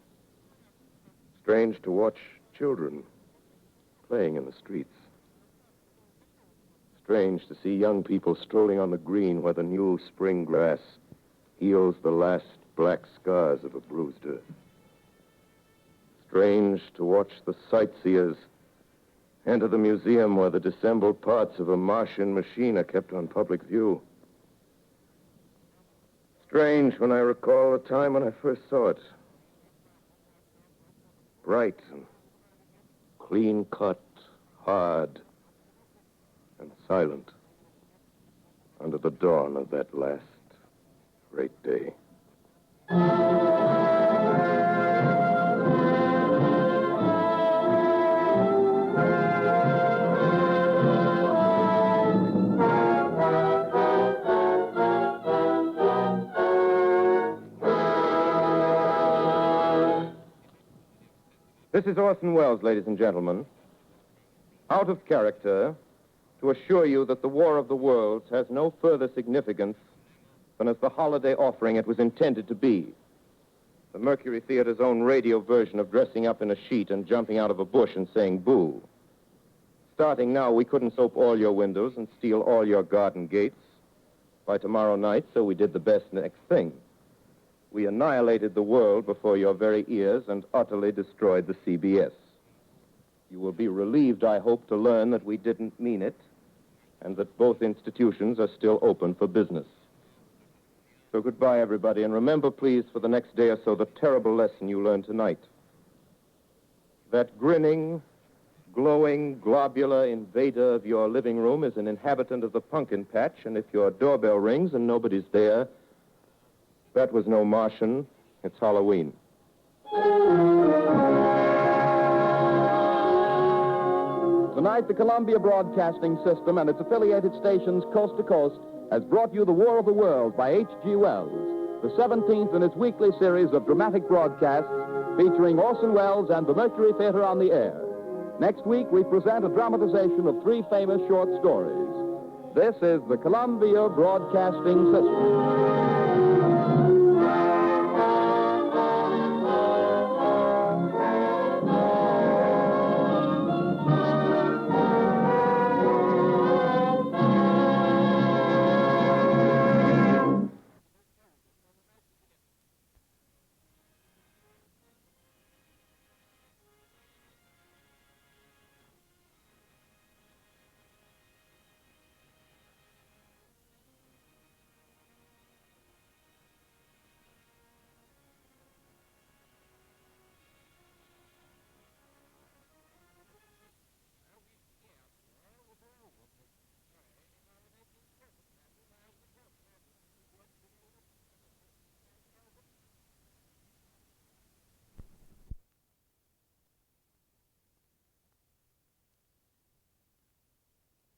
Strange to watch children playing in the streets. Strange to see young people strolling on the green where the new spring grass heals the last black scars of a bruised earth. Strange to watch the sightseers enter the museum where the dissembled parts of a Martian machine are kept on public view. Strange when I recall the time when I first saw it. Bright and clean-cut, hard and silent under the dawn of that last great day. This is Orson Welles, ladies and gentlemen, out of character, to assure you that the War of the Worlds has no further significance than as the holiday offering it was intended to be. The Mercury Theater's own radio version of dressing up in a sheet and jumping out of a bush and saying boo. Starting now, we couldn't soap all your windows and steal all your garden gates by tomorrow night, so we did the best next thing. We annihilated the world before your very ears and utterly destroyed the CBS. You will be relieved, I hope, to learn that we didn't mean it and that both institutions are still open for business. So goodbye, everybody, and remember, please, for the next day or so, the terrible lesson you learned tonight. That grinning, glowing, globular invader of your living room is an inhabitant of the pumpkin patch, and if your doorbell rings and nobody's there, that was no Martian. It's Halloween. Tonight, the Columbia Broadcasting System and its affiliated stations coast to coast has brought you The War of the World by H.G. Wells, the 17th in its weekly series of dramatic broadcasts featuring Orson Welles and the Mercury Theater on the air. Next week, we present a dramatization of 3 famous short stories. This is the Columbia Broadcasting System.